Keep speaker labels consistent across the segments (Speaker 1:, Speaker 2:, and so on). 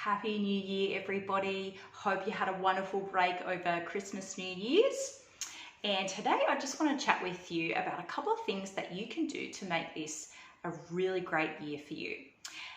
Speaker 1: Happy New Year, everybody. Hope you had a wonderful break over Christmas, New Year's. And today I just want to chat with you about a couple of things that you can do to make this a really great year for you.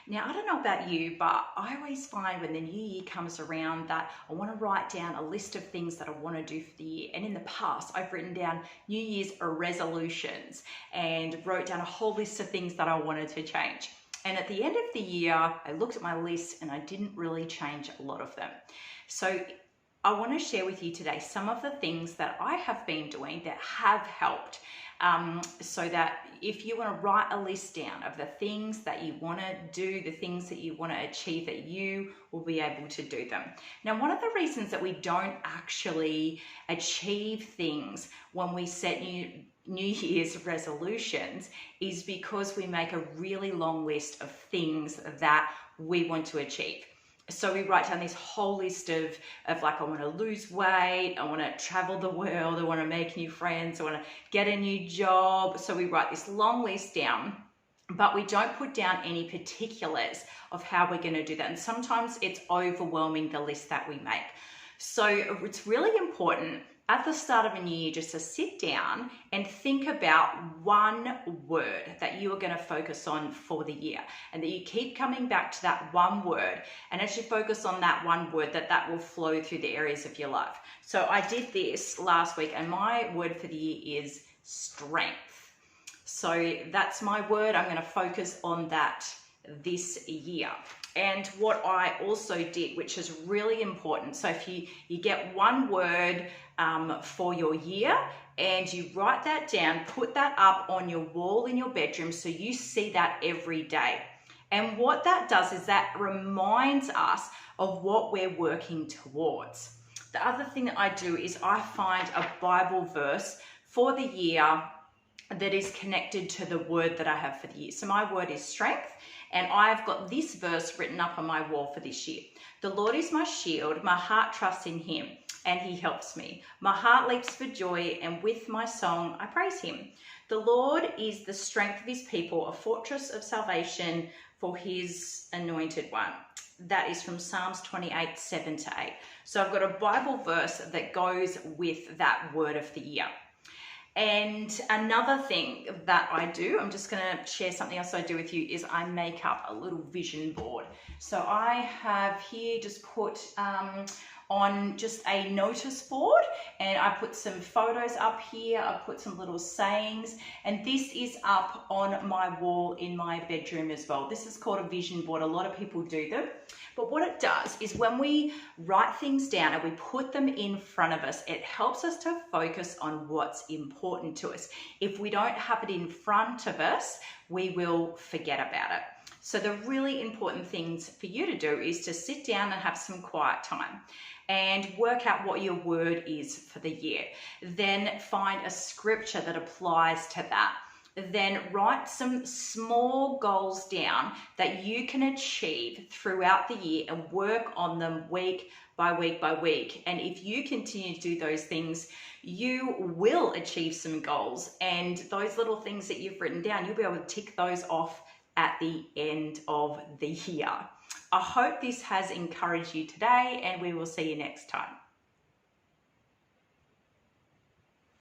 Speaker 1: Now, I don't know about you, but I always find when the new year comes around that I want to write down a list of things that I want to do for the year. And in the past, I've written down New Year's resolutions and wrote down a whole list of things that I wanted to change. And at the end of the year, I looked at my list and I didn't really change a lot of them. So I want to share with you today some of the things that I have been doing that have helped. So that if you want to write a list down of the things that you want to do, the things that you want to achieve, that you will be able to do them. Now, one of the reasons that we don't actually achieve things when we set New Year's resolutions is because we make a really long list of things that we want to achieve. So we write down this whole list of like, I want to lose weight, I want to travel the world, I want to make new friends, I want to get a new job. So we write this long list down, but we don't put down any particulars of how we're going to do that. And sometimes it's overwhelming, the list that we make. So it's really important at the start of a new year just to sit down and think about one word that you are going to focus on for the year, and that you keep coming back to that one word. And as you focus on that one word, that will flow through the areas of your life. So I did this last week, and my word for the year is strength. So that's my word. I'm going to focus on that this year. And what I also did, which is really important, so if you get one word for your year and you write that down, put that up on your wall in your bedroom so you see that every day. And what that does is that reminds us of what we're working towards. The other thing that I do is I find a Bible verse for the year that is connected to the word that I have for the year. So my word is strength, and I've got this verse written up on my wall for this year. The Lord is my shield, my heart trusts in him, and he helps me. My heart leaps for joy, and with my song I praise him. The Lord is the strength of his people, a fortress of salvation for his anointed one. That is from Psalms 28, 7-8. So I've got a Bible verse that goes with that word of the year. And another thing that I do, I'm just going to share something else I do with you, is I make up a little vision board. So I have here just put on just a notice board, and I put some photos up here, I put some little sayings, and this is up on my wall in my bedroom as well. This is called a vision board. A lot of people do them. But what it does is when we write things down and we put them in front of us, it helps us to focus on what's important to us. If we don't have it in front of us, we will forget about it. So the really important things for you to do is to sit down and have some quiet time and work out what your word is for the year. Then find a scripture that applies to that. Then write some small goals down that you can achieve throughout the year and work on them week by week by week. And if you continue to do those things, you will achieve some goals. And those little things that you've written down, you'll be able to tick those off at the end of the year. I hope this has encouraged you today, and we will see you next time.